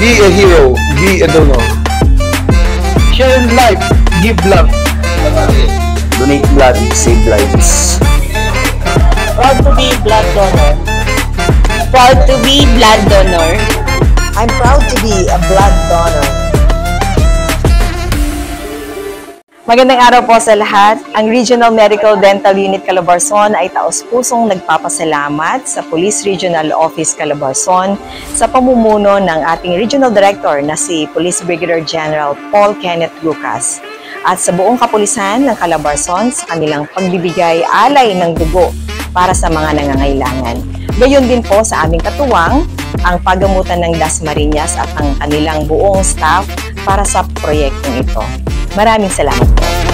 Be a hero. Be a donor. Share life. Give love. Donate blood, save lives. Proud to be blood donor. Proud to be blood donor. I'm proud to be a blood donor. Magandang araw po sa lahat. Ang Regional Medical Dental Unit Calabarzon ay taos-pusong nagpapasalamat sa Police Regional Office Calabarzon sa pamumuno ng ating Regional Director na si Police Brigadier General Paul Kenneth Lucas at sa buong kapulisan ng Calabarzon sa kanilang pagbibigay alay ng dugo para sa mga nangangailangan. Gayon din po sa aming katuwang ang paggamutan ng Dasmariñas at ang kanilang buong staff para sa proyektong ito. Maraming salamat po.